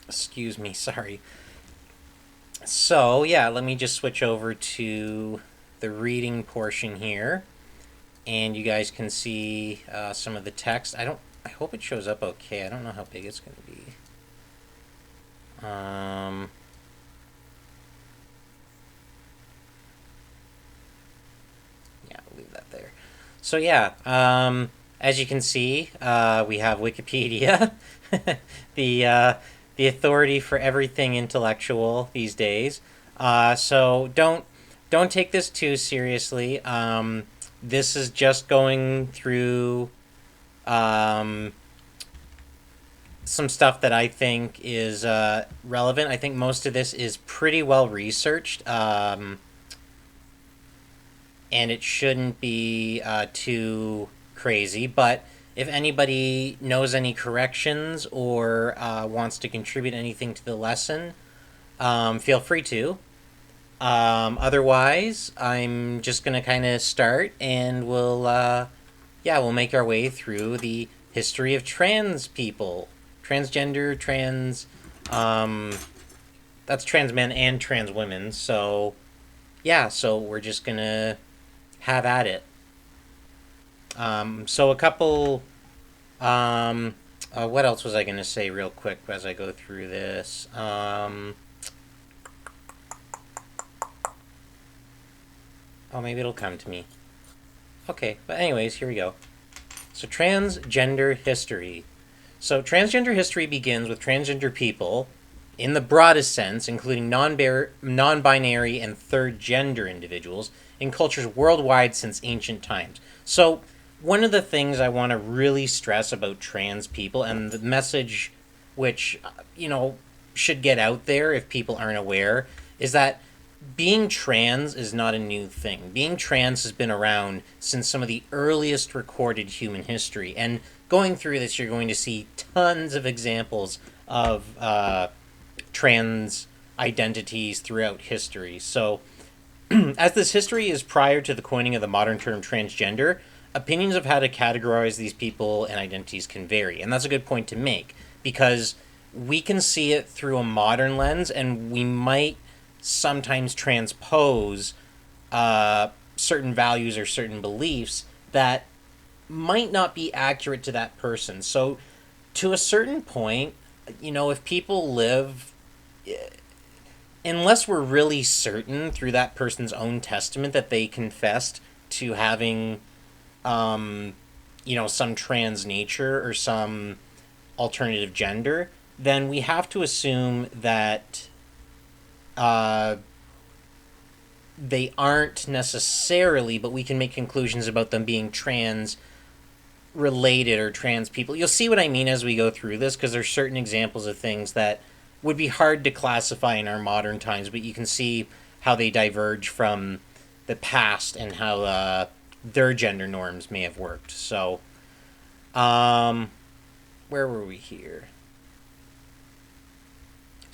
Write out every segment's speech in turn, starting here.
Excuse me, sorry. So, yeah, let me just switch over to the reading portion here, and you guys can see some of the text. I hope it shows up okay. I don't know how big it's going to be. Um, yeah, I'll leave that there. So, yeah, as you can see, we have Wikipedia, the, uh, the authority for everything intellectual these days. So don't take this too seriously. This is just going through um, some stuff that I think is relevant. I think most of this is pretty well researched, and it shouldn't be too crazy. But if anybody knows any corrections or wants to contribute anything to the lesson, feel free to. Otherwise, I'm just gonna kind of start, and we'll make our way through the history of trans people, transgender, um, that's trans men and trans women. So yeah, so we're just gonna have at it. So a couple. Um, what else was I gonna say real quick as I go through this? Oh, maybe it'll come to me. Okay, but anyways, here we go. So, transgender history. So, transgender history begins with transgender people, in the broadest sense, including non binary and third gender individuals, in cultures worldwide since ancient times. So, one of the things I want to really stress about trans people, and the message which, should get out there if people aren't aware, is that being trans is not a new thing. Being trans has been around since some of the earliest recorded human history. And going through this, you're going to see tons of examples of trans identities throughout history. So, as this history is prior to the coining of the modern term transgender, opinions of how to categorize these people and identities can vary. And that's a good point to make because we can see it through a modern lens and we might sometimes transpose certain values or certain beliefs that might not be accurate to that person. So, to a certain point, if people live, unless we're really certain through that person's own testament that they confessed to having, some trans nature or some alternative gender, then we have to assume that uh, they aren't necessarily, but we can make conclusions about them being trans related or trans people. You'll see what I mean as we go through this because there's certain examples of things that would be hard to classify in our modern times, but you can see how they diverge from the past and how their gender norms may have worked. So, um, where were we here?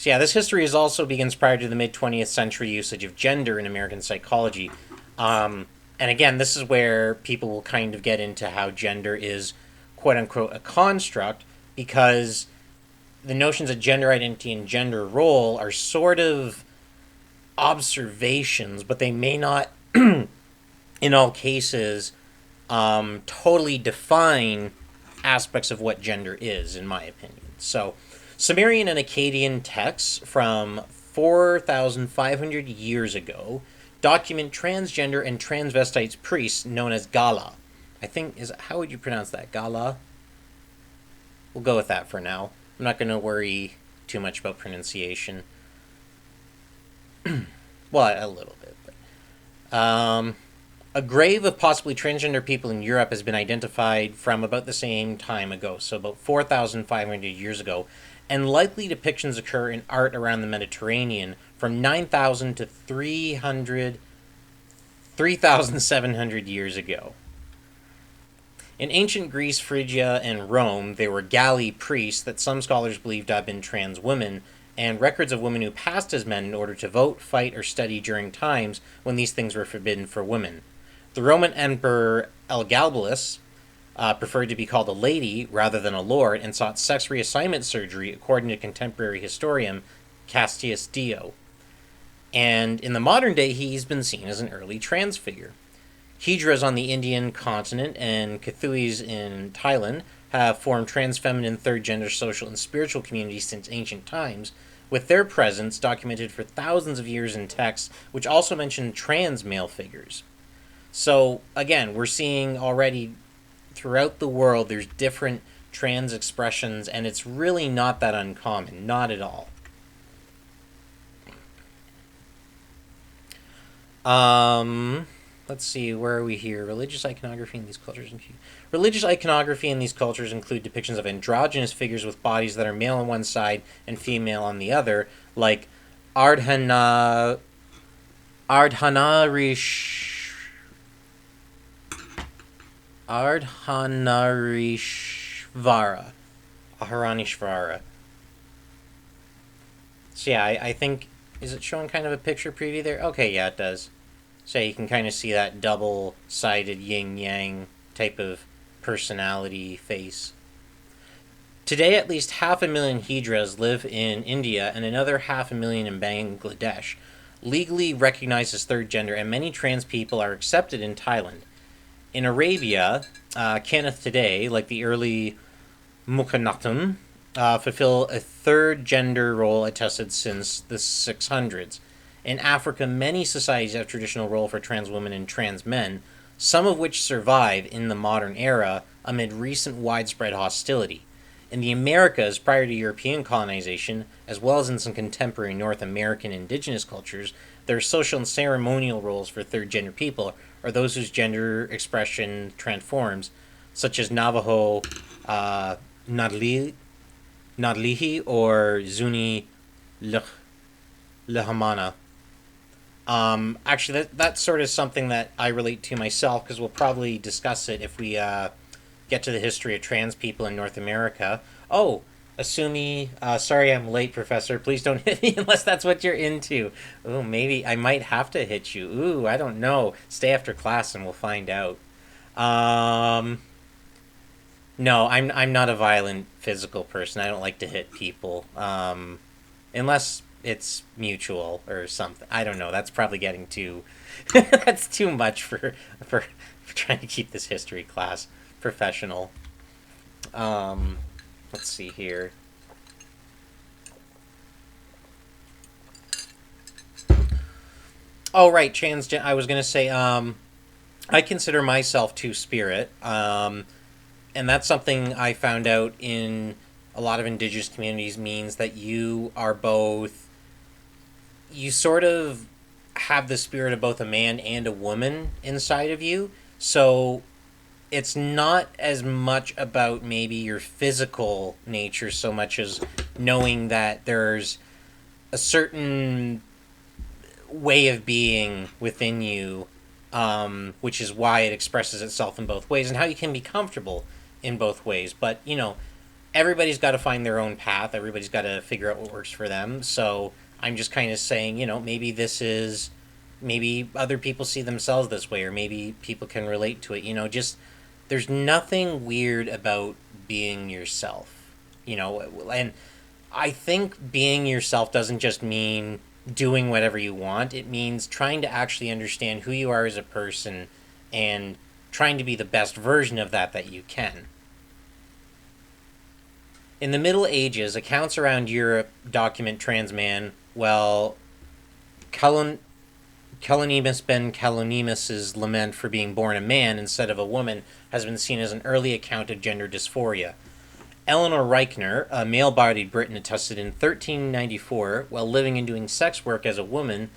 So yeah, this history is also begins prior to the mid 20th century usage of gender in American psychology. And again, this is where people will kind of get into how gender is quote unquote a construct because the notions of gender identity and gender role are sort of observations, but they may not, in all cases, totally define aspects of what gender is, in my opinion. So, Sumerian and Akkadian texts from 4,500 years ago document transgender and transvestite priests known as Gala. I think is how would you pronounce that? Gala. We'll go with that for now. I'm not going to worry too much about pronunciation. Well, a little bit. But, a grave of possibly transgender people in Europe has been identified from about the same time ago, so about 4,500 years ago, and likely depictions occur in art around the Mediterranean from 9,000 to 3,700 years ago. In ancient Greece, Phrygia, and Rome, there were galley priests that some scholars believe to have been trans women, and records of women who passed as men in order to vote, fight, or study during times when these things were forbidden for women. The Roman Emperor Elagabalus preferred to be called a lady rather than a lord, and sought sex reassignment surgery, according to contemporary historian Castius Dio. And in the modern day, he's been seen as an early trans figure. Hijras on the Indian continent and Kathuis in Thailand have formed trans feminine third gender social and spiritual communities since ancient times, with their presence documented for thousands of years in texts, which also mention trans male figures. So, again, we're seeing already throughout the world there's different trans expressions, and it's really not that uncommon. Not at all. Let's see, where are we here? Religious iconography in these cultures. Religious iconography in these cultures include depictions of androgynous figures with bodies that are male on one side and female on the other, like Ardhanarish Ardhanarishvara. Aharanishvara. So yeah, I think, is it showing kind of a picture preview there? Okay, yeah, it does. So you can kind of see that double-sided yin-yang type of personality face. Today, at least 500,000 Hijras live in India and another 500,000 in Bangladesh, legally recognized as third gender, and many trans people are accepted in Thailand. In Arabia, Kenneth today, like the early Mukhanatum, fulfill a third gender role attested since the 600s. In Africa, many societies have traditional role for trans women and trans men, some of which survive in the modern era amid recent widespread hostility. In the Americas, prior to European colonization, as well as in some contemporary North American indigenous cultures, their social and ceremonial roles for third gender people are those whose gender expression transforms, such as Navajo Nadlihi or Zuni Lehamana. Actually, that's sort of something that I relate to myself, because we'll probably discuss it if we get to the history of trans people in North America. Oh, Asumi, sorry I'm late, Professor. Please don't hit me unless that's what you're into. Ooh, maybe I might have to hit you. Ooh, I don't know. Stay after class and we'll find out. No, I'm not a violent physical person. I don't like to hit people. Unless it's mutual or something. I don't know. That's probably getting too that's too much for trying to keep this history class professional. Let's see here. Oh right, transgen. I was gonna say. I consider myself two-spirit, and that's something I found out in a lot of indigenous communities. Means that you are both. You sort of have the spirit of both a man and a woman inside of you. So it's not as much about maybe your physical nature so much as knowing that there's a certain way of being within you, which is why it expresses itself in both ways and how you can be comfortable in both ways. But, everybody's got to find their own path. Everybody's got to figure out what works for them. So I'm just kind of saying, maybe maybe other people see themselves this way, or maybe people can relate to it. Just there's nothing weird about being yourself, and I think being yourself doesn't just mean doing whatever you want. It means trying to actually understand who you are as a person and trying to be the best version of that you can. In the Middle Ages, accounts around Europe document trans man, well, Kalonimus ben Kalonimus's lament for being born a man instead of a woman has been seen as an early account of gender dysphoria. Eleanor Reichner, a male-bodied Briton, attested in 1394, while living and doing sex work as a woman,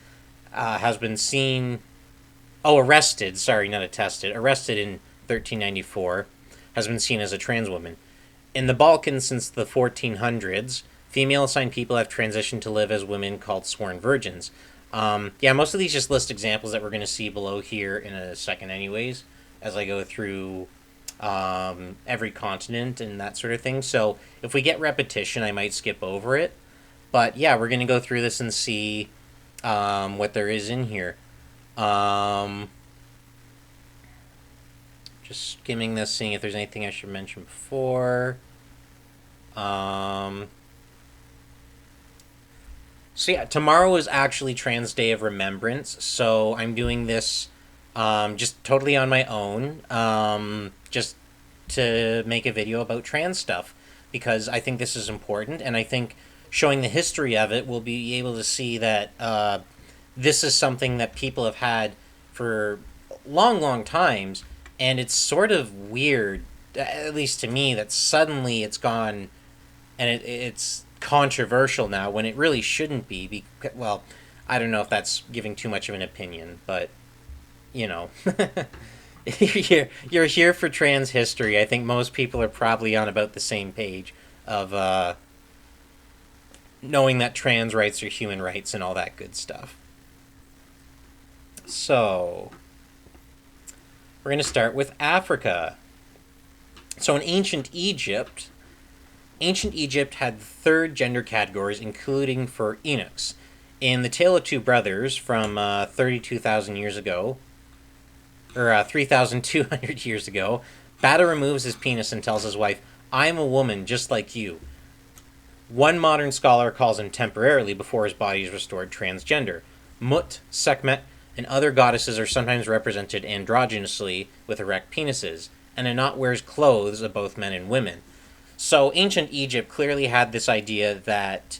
has been seen... Oh, arrested, sorry, not attested. Arrested in 1394, has been seen as a trans woman. In the Balkans since the 1400s, female-assigned people have transitioned to live as women called sworn virgins. Most of these just list examples that we're going to see below here in a second anyways, as I go through every continent and that sort of thing. So if we get repetition, I might skip over it. But yeah, we're going to go through this and see what there is in here. Just skimming this, seeing if there's anything I should mention before. So yeah, tomorrow is actually Trans Day of Remembrance, so I'm doing this just totally on my own, just to make a video about trans stuff, because I think this is important, and I think showing the history of it, we'll be able to see that this is something that people have had for long, long times, and it's sort of weird, at least to me, that suddenly it's gone and it's controversial now when it really shouldn't be. Well, I don't know if that's giving too much of an opinion, but you know, you're here for trans history. I think most people are probably on about the same page of knowing that trans rights are human rights and all that good stuff. So, we're going to start with Africa. So, in ancient Egypt had third gender categories, including for eunuchs. In The Tale of Two Brothers from 32,000 years ago, or 3,200 years ago, Bada removes his penis and tells his wife, "I am a woman just like you." One modern scholar calls him temporarily before his body is restored transgender. Mut, Sekhmet, and other goddesses are sometimes represented androgynously with erect penises, and Anat wears clothes of both men and women. So ancient Egypt clearly had this idea that,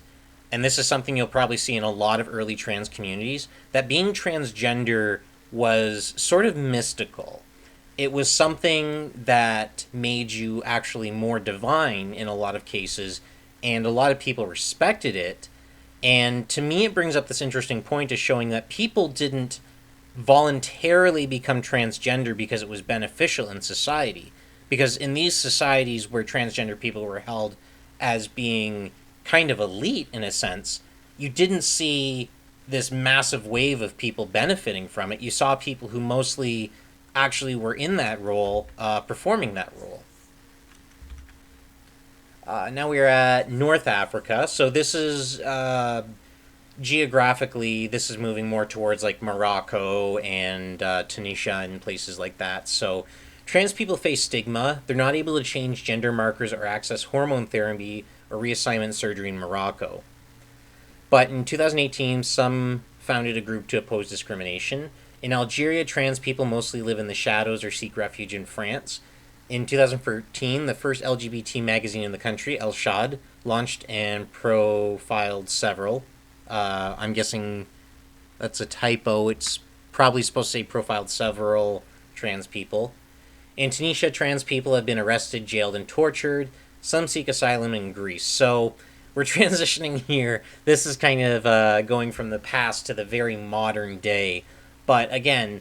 and this is something you'll probably see in a lot of early trans communities, that being transgender was sort of mystical. It was something that made you actually more divine in a lot of cases, and a lot of people respected it. And to me, it brings up this interesting point of showing that people didn't voluntarily become transgender because it was beneficial in society. Because in these societies where transgender people were held as being kind of elite in a sense, you didn't see this massive wave of people benefiting from it. You saw people who mostly actually were in that role, performing that role. Now we're at North Africa. So this is geographically, this is moving more towards like Morocco and Tunisia and places like that. So trans people face stigma. They're not able to change gender markers or access hormone therapy or reassignment surgery in Morocco. But in 2018, some founded a group to oppose discrimination. In Algeria, trans people mostly live in the shadows or seek refuge in France. In 2013, the first LGBT magazine in the country, El Shad, launched and profiled several. I'm guessing that's a typo. It's probably supposed to say profiled several trans people. In Tunisia, trans people have been arrested, jailed, and tortured. Some seek asylum in Greece. So we're transitioning here. This is kind of going from the past to the very modern day. But again,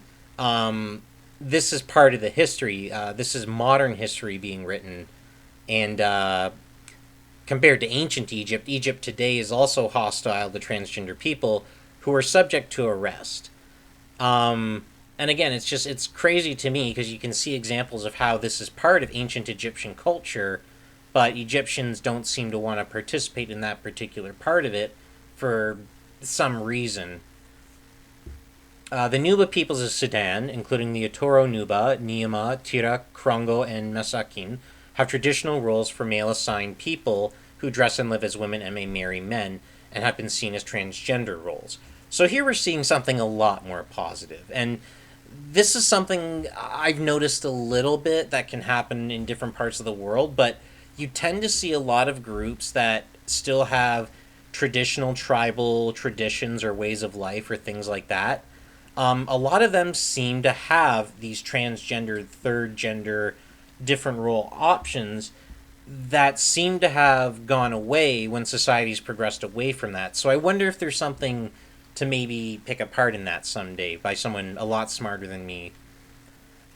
this is part of the history. This is modern history being written. And compared to ancient Egypt, Egypt today is also hostile to transgender people who are subject to arrest. And again, it's crazy to me because you can see examples of how this is part of ancient Egyptian culture, but Egyptians don't seem to want to participate in that particular part of it for some reason. The Nuba peoples of Sudan, including the Atoro Nuba, Niama, Tira, Krongo, and Masakin, have traditional roles for male-assigned people who dress and live as women and may marry men, and have been seen as transgender roles. So here we're seeing something a lot more positive. And this is something I've noticed a little bit that can happen in different parts of the world, but you tend to see a lot of groups that still have traditional tribal traditions or ways of life or things like that. A lot of them seem to have these transgender, third gender, different role options that seem to have gone away when society's progressed away from that. So I wonder if there's something to maybe pick apart in that someday by someone a lot smarter than me.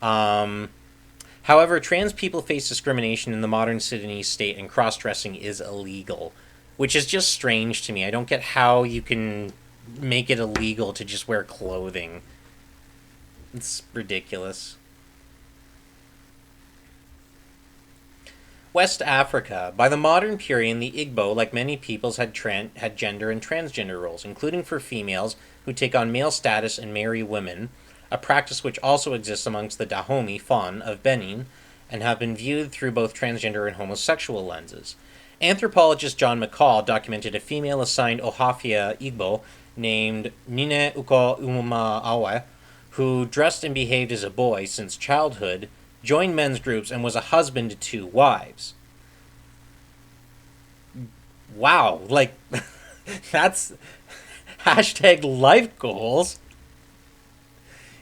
However, trans people face discrimination in the modern Sudanese state, and cross-dressing is illegal, which is just strange to me. I don't get how you can make it illegal to just wear clothing. It's ridiculous. West Africa. By the modern period, the Igbo, like many peoples, had gender and transgender roles, including for females who take on male status and marry women. a practice which also exists amongst the Dahomey Fon of Benin, and have been viewed through both transgender and homosexual lenses. Anthropologist John McCall documented a female assigned Ohafia Igbo named Nine Uko Umaawe, who dressed and behaved as a boy since childhood, joined men's groups, and was a husband to 2 wives. Wow, like, that's hashtag life goals.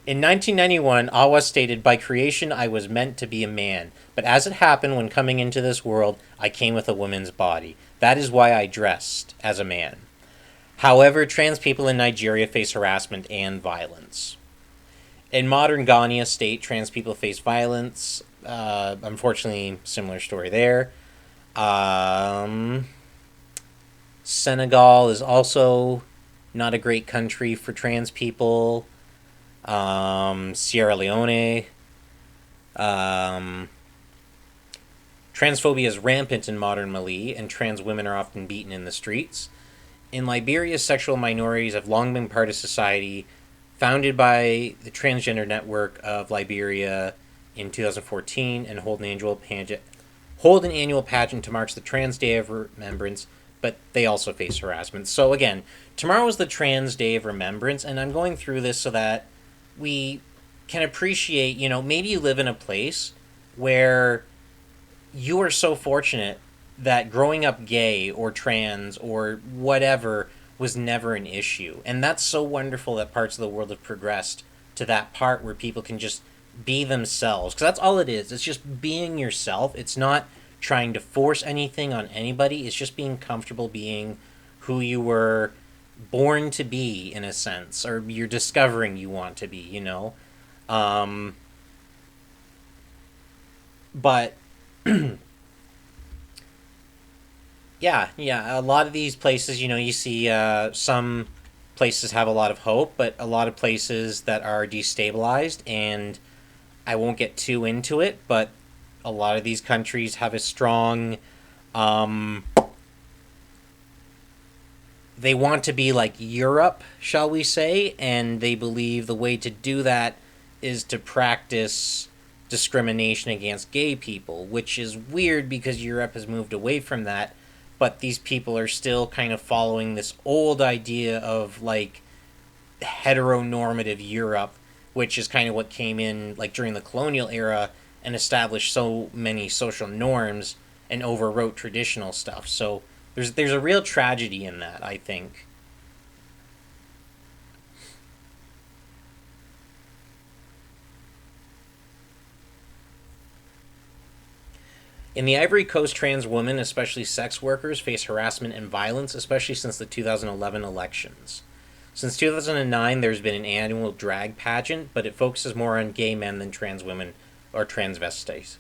In 1991, Awa stated, "By creation I was meant to be a man, but as it happened when coming into this world, I came with a woman's body. That is why I dressed as a man." However, trans people in Nigeria face harassment and violence. In modern Ghana state, trans people face violence. Unfortunately, similar story there. Senegal is also not a great country for trans people. Sierra Leone. Transphobia is rampant in modern Mali, and trans women are often beaten in the streets. In Liberia, sexual minorities have long been part of society, founded by the Transgender Network of Liberia in 2014, and hold an annual pageant to mark the Trans Day of Remembrance, but they also face harassment. So again, tomorrow is the Trans Day of Remembrance, and I'm going through this so that we can appreciate, maybe you live in a place where you are so fortunate that growing up gay or trans or whatever was never an issue. And that's so wonderful that parts of the world have progressed to that part where people can just be themselves. Because that's all it is. It's just being yourself. It's not trying to force anything on anybody. It's just being comfortable being who you were born to be, in a sense, or you're discovering you want to be, but yeah, a lot of these places, you see some places have a lot of hope, but a lot of places that are destabilized, and I won't get too into it, but a lot of these countries have a strong they want to be like Europe, shall we say, and they believe the way to do that is to practice discrimination against gay people, which is weird because Europe has moved away from that, but these people are still kind of following this old idea of, like, heteronormative Europe, which is kind of what came in, like, during the colonial era and established so many social norms and overwrote traditional stuff. So there's a real tragedy in that, I think. In the Ivory Coast, trans women, especially sex workers, face harassment and violence, especially since the 2011 elections. Since 2009, there's been an annual drag pageant, but it focuses more on gay men than trans women or transvestites.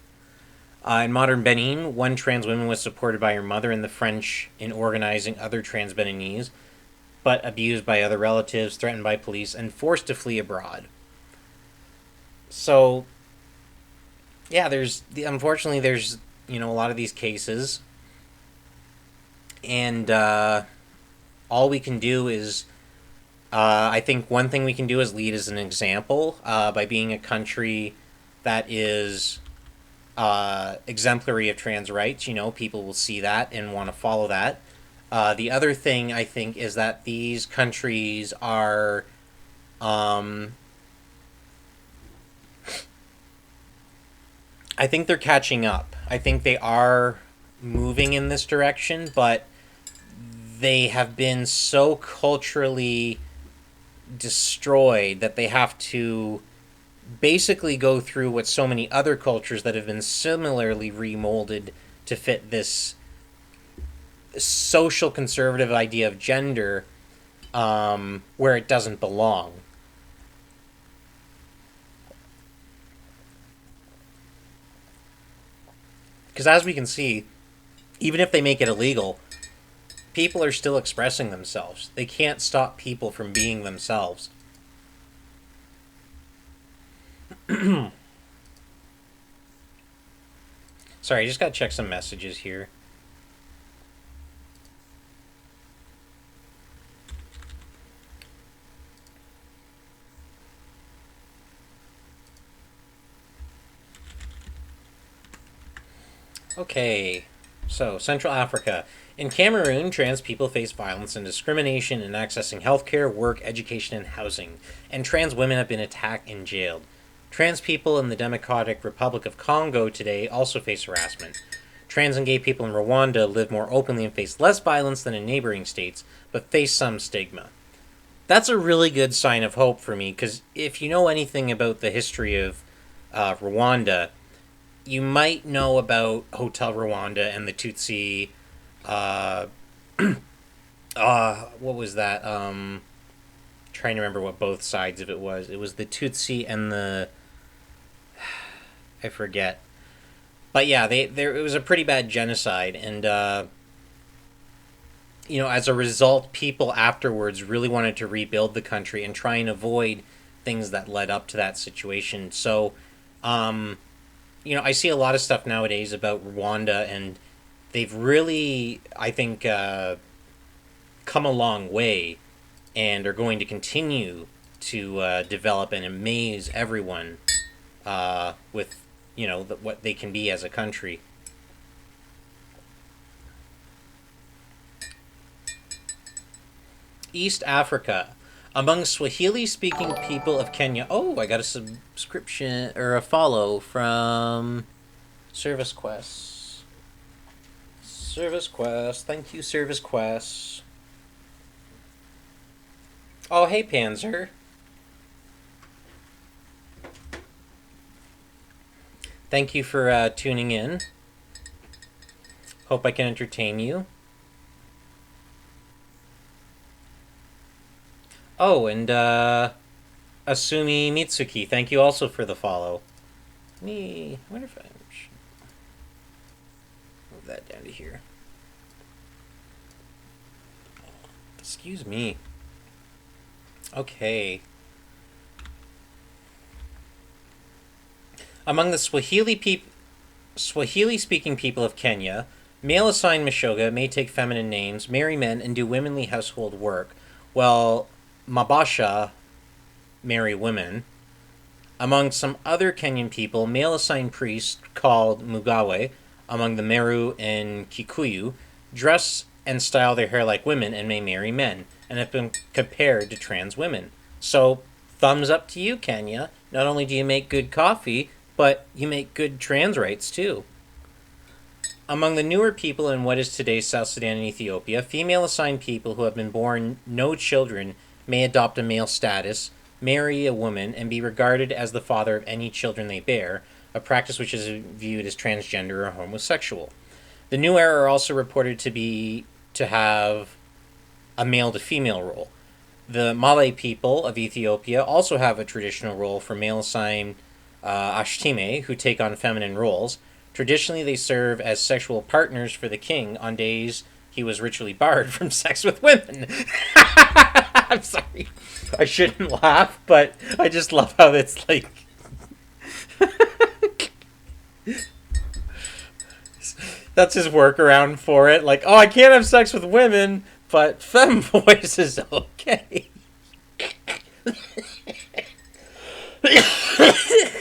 In modern Benin, one trans woman was supported by her mother and the French in organizing other trans Beninese, but abused by other relatives, threatened by police, and forced to flee abroad. So, yeah, unfortunately there's a lot of these cases, and all we can do is, I think one thing we can do is lead as an example by being a country that is exemplary of trans rights. People will see that and want to follow that. The other thing, I think, is that these countries are I think they're catching up. I think they are moving in this direction, but they have been so culturally destroyed that they have to basically go through what so many other cultures that have been similarly remolded to fit this social conservative idea of gender, where it doesn't belong. Because as we can see, even if they make it illegal, people are still expressing themselves. They can't stop people from being themselves. Sorry, I just gotta check some messages here. Okay, so Central Africa. In Cameroon, trans people face violence and discrimination in accessing healthcare, work, education, and housing, and trans women have been attacked and jailed. Trans people in the Democratic Republic of Congo today also face harassment. Trans and gay people in Rwanda live more openly and face less violence than in neighboring states, but face some stigma. That's a really good sign of hope for me, because if you know anything about the history of Rwanda, you might know about Hotel Rwanda and the Tutsi. Uh, what was that? Trying to remember what both sides of it was. It was the Tutsi and the I forget. But yeah, it was a pretty bad genocide, and as a result, people afterwards really wanted to rebuild the country and try and avoid things that led up to that situation. So, I see a lot of stuff nowadays about Rwanda, and they've really, I think, come a long way, and are going to continue to develop and amaze everyone with what they can be as a country. East Africa. Among Swahili-speaking people of Kenya... Oh, I got a subscription, or a follow from Service Quest. Service Quest. Thank you, Service Quest. Oh, hey, Panzer. Thank you for tuning in. Hope I can entertain you. Oh, and Asumi Mitsuki, thank you also for the follow. I wonder if I should move that down to here. Excuse me. Okay. Among the Swahili-speaking people of Kenya, male-assigned Mashoga may take feminine names, marry men, and do womanly household work, while Mabasha marry women. Among some other Kenyan people, male-assigned priests called Mugawe, among the Meru and Kikuyu, dress and style their hair like women and may marry men, and have been compared to trans women. So, thumbs up to you, Kenya. Not only do you make good coffee, but you make good trans rights, too. Among the newer people in what is today South Sudan and Ethiopia, female-assigned people who have been born no children may adopt a male status, marry a woman, and be regarded as the father of any children they bear, a practice which is viewed as transgender or homosexual. The new era are also reported to have a male-to-female role. The Malay people of Ethiopia also have a traditional role for male-assigned Ashtime, who take on feminine roles. Traditionally, they serve as sexual partners for the king on days he was ritually barred from sex with women. I'm sorry. I shouldn't laugh, but I just love how it's like... That's his workaround for it. Like, oh, I can't have sex with women, but femboys is okay.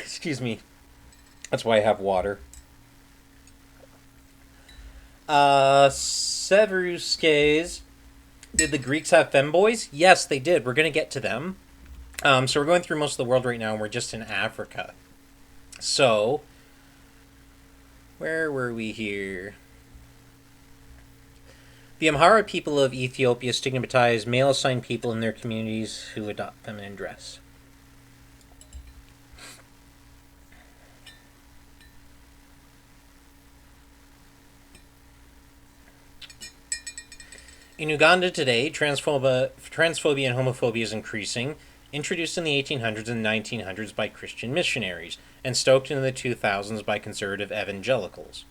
Excuse me. That's why I have water. Severuskes. Did the Greeks have femboys? Yes, they did. We're going to get to them. So we're going through most of the world right now, and we're just in Africa. So, where were we here? The Amhara people of Ethiopia stigmatize male-assigned people in their communities who adopt feminine dress. In Uganda today, transphobia and homophobia is increasing, introduced in the 1800s and 1900s by Christian missionaries, and stoked in the 2000s by conservative evangelicals.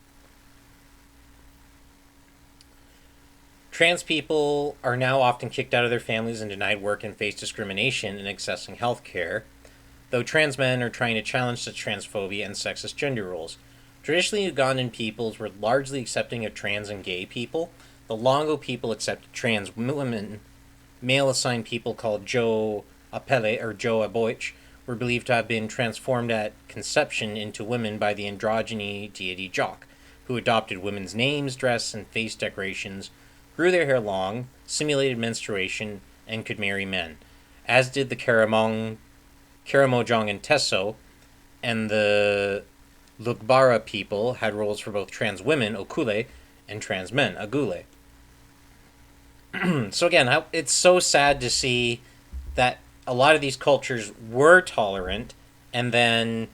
Trans people are now often kicked out of their families and denied work and face discrimination in accessing health care, though trans men are trying to challenge such transphobia and sexist gender roles. Traditionally, Ugandan peoples were largely accepting of trans and gay people. The Longo people accepted trans women. Male-assigned people called Joe Apele or Joe Aboich were believed to have been transformed at conception into women by the androgyny deity Jock. who adopted women's names, dress, and face decorations, grew their hair long, simulated menstruation, and could marry men, as did the Karamojong and Teso, and the Lugbara people had roles for both trans women, Okule, and trans men, Agule. So again, it's so sad to see that a lot of these cultures were tolerant, and then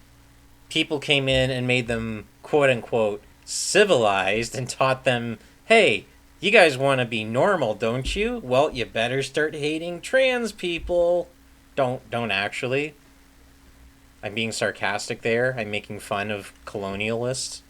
people came in and made them quote unquote civilized and taught them, hey, you guys want to be normal, don't you? Well, you better start hating trans people. Don't actually. I'm being sarcastic there. I'm making fun of colonialists.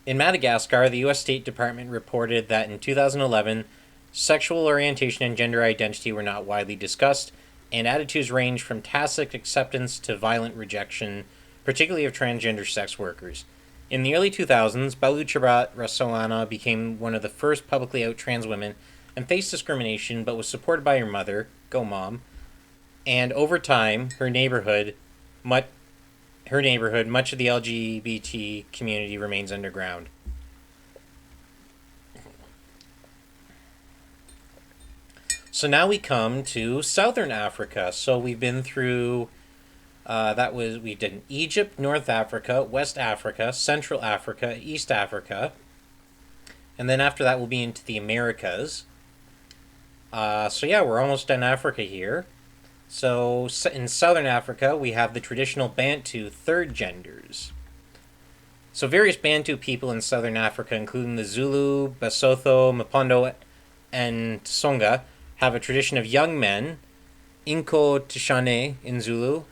In Madagascar, the U.S. State Department reported that in 2011, sexual orientation and gender identity were not widely discussed, and attitudes ranged from tacit acceptance to violent rejection, particularly of transgender sex workers. In the early 2000s, Baluchabat Rasolana became one of the first publicly out trans women and faced discrimination, but was supported by her mother, go mom, and over time, much of the LGBT community remains underground. So now we come to Southern Africa. So we've been through, we did Egypt, North Africa, West Africa, Central Africa, East Africa. And then after that we'll be into the Americas. So yeah, we're almost done Africa here. So in Southern Africa, we have the traditional Bantu third genders. So various Bantu people in Southern Africa, including the Zulu, Basotho, Mapondo, and Tsonga, have a tradition of young men, Inko Tishane in Zulu,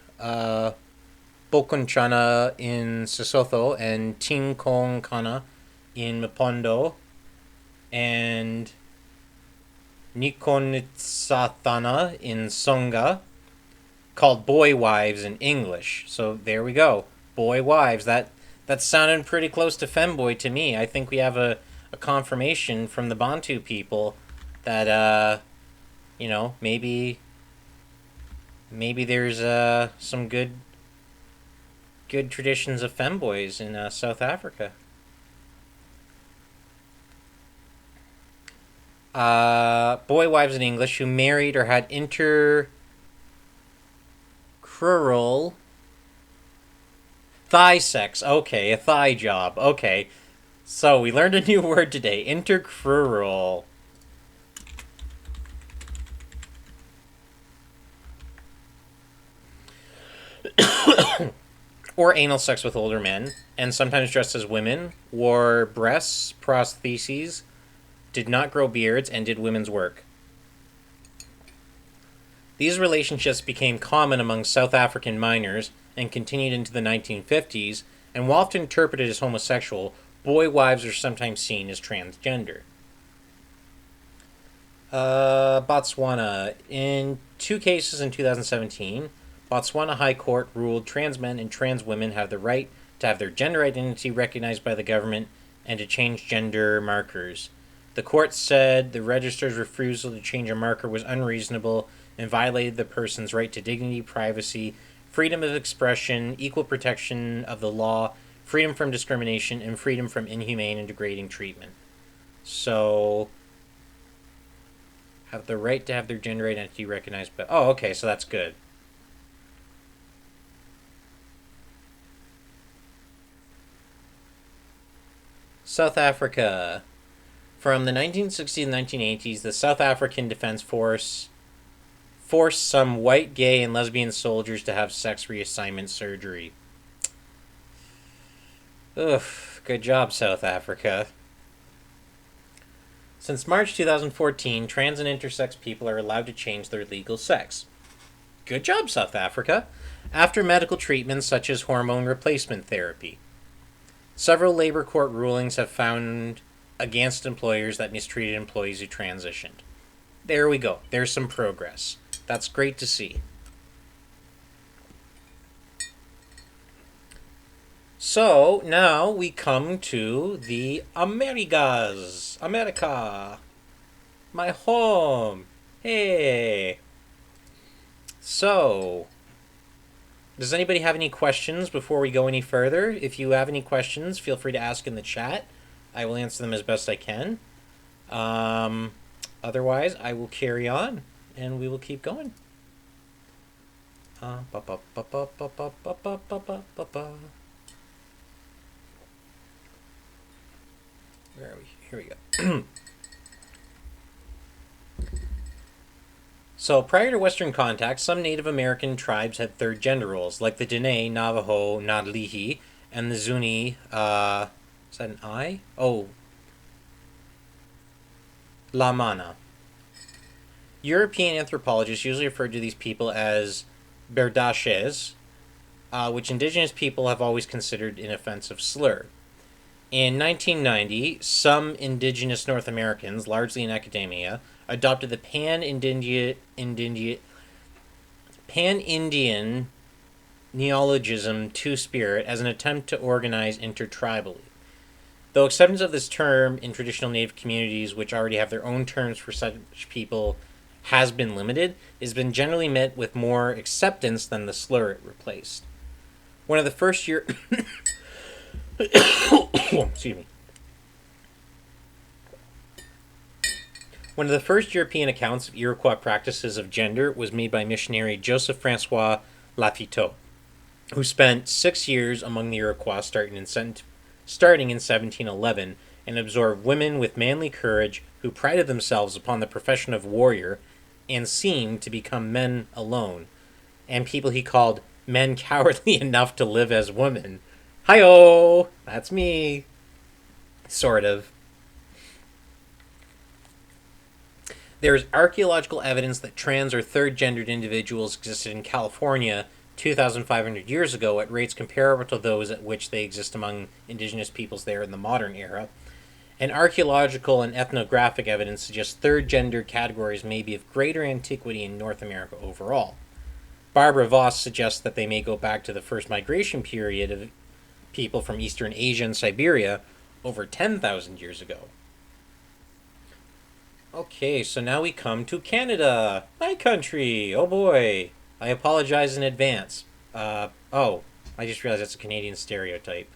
Bokonchana in Sesotho, and Tinkonkana in Mapondo, and Nikonitsathana in Tsonga, called boy wives in English. So there we go, boy wives. That sounded pretty close to femboy to me. I think we have a confirmation from the Bantu people that maybe there's some good traditions of femboys in South Africa. Boy wives in English who married or had intercrural thigh sex. Okay, a thigh job. Okay, so we learned a new word today, intercrural. Or anal sex with older men, and sometimes dressed as women, wore breasts, prostheses, did not grow beards, and did women's work. These relationships became common among South African miners and continued into the 1950s, and while often interpreted as homosexual, boy wives are sometimes seen as transgender. Botswana. In 2 cases in 2017, Botswana High Court ruled trans men and trans women have the right to have their gender identity recognized by the government and to change gender markers. The court said the registrar's refusal to change a marker was unreasonable and violated the person's right to dignity, privacy, freedom of expression, equal protection of the law, freedom from discrimination, and freedom from inhumane and degrading treatment. So, have the right to have their gender identity recognized by... Oh, okay, so that's good. South Africa. From the 1960s and 1980s, the South African Defense Force forced some white, gay, and lesbian soldiers to have sex reassignment surgery. Ugh, good job, South Africa. Since March 2014, trans and intersex people are allowed to change their legal sex. Good job, South Africa. After medical treatments such as hormone replacement therapy. Several labor court rulings have found against employers that mistreated employees who transitioned. There we go. There's some progress. That's great to see. So, now we come to the Americas. America. My home. Hey. So, Does anybody have any questions before we go any further? If you have any questions, feel free to ask in the chat. I will answer them as best I can. Otherwise, I will carry on, and we will keep going. Where are we? Here we go. So, prior to Western contact, some Native American tribes had third gender roles, like the Dene, Navajo, Nadlihi, and the Zuni, is that an I? Oh. Lamana. European anthropologists usually refer to these people as Berdaches, which indigenous people have always considered an offensive slur. In 1990, some indigenous North Americans, largely in academia, adopted the Pan-Indian neologism Two-Spirit as an attempt to organize intertribally. Though acceptance of this term in traditional Native communities, which already have their own terms for such people, has been limited, it has been generally met with more acceptance than the slur it replaced. One of the first excuse me. One of the first European accounts of Iroquois practices of gender was made by missionary Joseph Francois Lafitteau, who spent 6 years among the Iroquois starting in 1711 and absorbed women with manly courage who prided themselves upon the profession of warrior and seemed to become men alone, and people he called men cowardly enough to live as women. Hi-oh! That's me. Sort of. There is archaeological evidence that trans or third-gendered individuals existed in California 2,500 years ago at rates comparable to those at which they exist among indigenous peoples there in the modern era. And archaeological and ethnographic evidence suggests third-gender categories may be of greater antiquity in North America overall. Barbara Voss suggests that they may go back to the first migration period of people from Eastern Asia and Siberia over 10,000 years ago. Okay, so now we come to Canada, my country. Oh boy, I apologize in advance. I just realized that's a Canadian stereotype.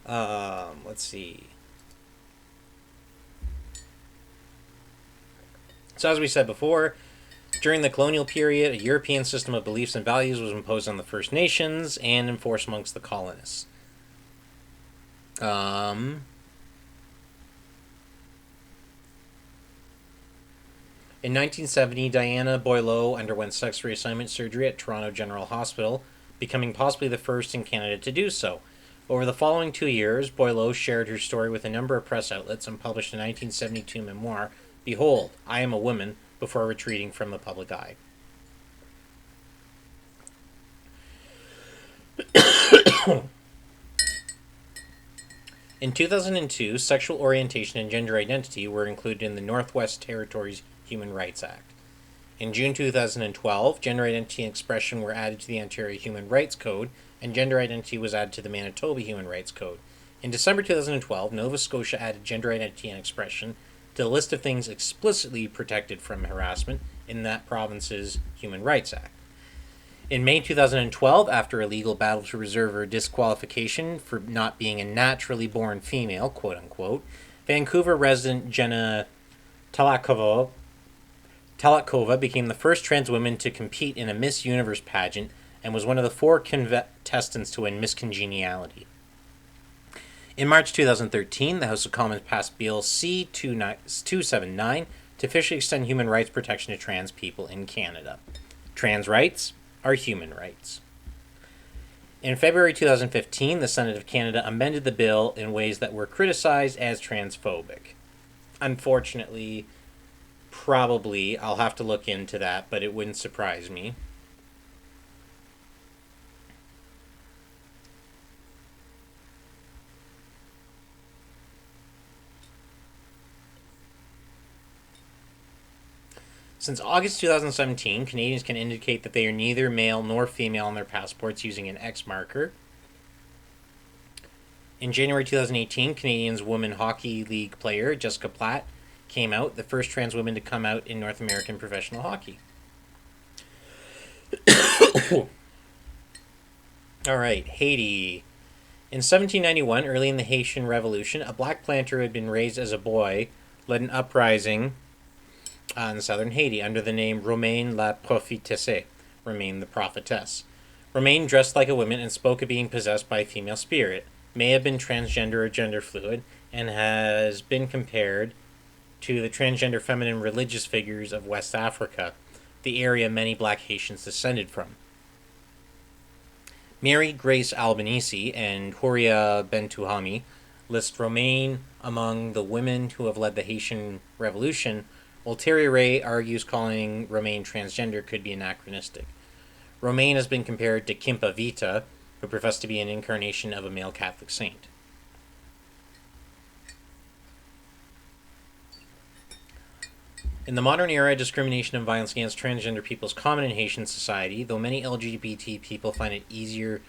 Let's see. So as we said before, during the colonial period, a European system of beliefs and values was imposed on the First Nations and enforced amongst the colonists. In 1970, Diana Boileau underwent sex reassignment surgery at Toronto General Hospital, becoming possibly the first in Canada to do so. Over the following 2 years, Boileau shared her story with a number of press outlets and published a 1972 memoir, Behold, I Am a Woman, before retreating from the public eye. In 2002, sexual orientation and gender identity were included in the Northwest Territories Human Rights Act. In June 2012, gender identity and expression were added to the Ontario Human Rights Code, and gender identity was added to the Manitoba Human Rights Code. In December 2012, Nova Scotia added gender identity and expression to the list of things explicitly protected from harassment in that province's Human Rights Act. In May 2012, after a legal battle to reserve her disqualification for not being a naturally born female, quote-unquote, Vancouver resident Jenna Talakova became the first trans woman to compete in a Miss Universe pageant and was one of the 4 contestants to win Miss Congeniality. In March 2013, the House of Commons passed Bill C-279 to officially extend human rights protection to trans people in Canada. Trans rights are human rights. In February 2015, the Senate of Canada amended the bill in ways that were criticized as transphobic. Unfortunately, probably, I'll have to look into that, but it wouldn't surprise me. Since August 2017, Canadians can indicate that they are neither male nor female on their passports using an X marker. In January 2018, Canadians Women Hockey League player Jessica Platt came out, the first trans woman to come out in North American professional hockey. All right, Haiti. In 1791, early in the Haitian Revolution, a black planter who had been raised as a boy led an uprising in southern Haiti under the name Romaine la Prophétesse, Romaine the Prophetess. Romaine dressed like a woman and spoke of being possessed by a female spirit, may have been transgender or gender fluid, and has been compared to the transgender feminine religious figures of West Africa, the area many black Haitians descended from. Mary Grace Albanese and Horia Bentuhami list Romaine among the women who have led the Haitian Revolution, while Terry Ray argues calling Romaine transgender could be anachronistic. Romaine has been compared to Kimpa Vita, who professed to be an incarnation of a male Catholic saint. In the modern era, discrimination and violence against transgender people is common in Haitian society, though many LGBT people find it easier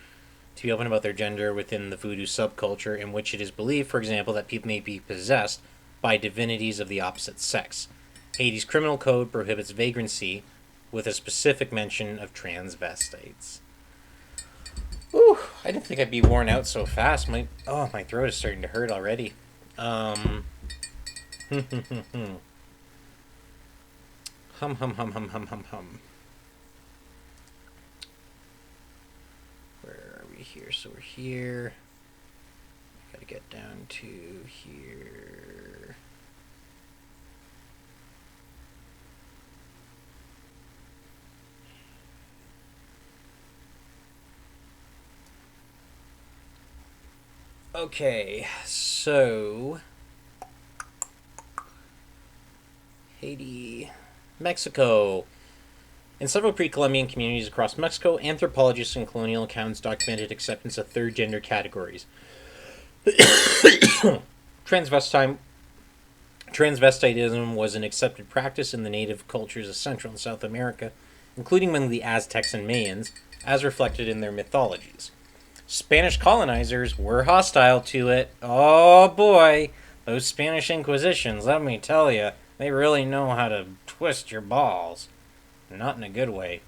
to be open about their gender within the Voodoo subculture, in which it is believed, for example, that people may be possessed by divinities of the opposite sex. Haiti's criminal code prohibits vagrancy, with a specific mention of transvestites. Ooh, I didn't think I'd be worn out so fast. My throat is starting to hurt already. Hum. Where are we here? So we're here. Gotta get down to here. Okay, so Haiti, Mexico. In several pre-Columbian communities across Mexico, anthropologists and colonial accounts documented acceptance of third gender categories. Transvestitism was an accepted practice in the native cultures of Central and South America, including among the Aztecs and Mayans, as reflected in their mythologies. Spanish colonizers were hostile to it. Oh boy, those Spanish Inquisitions, let me tell you, they really know how to twist your balls. Not in a good way.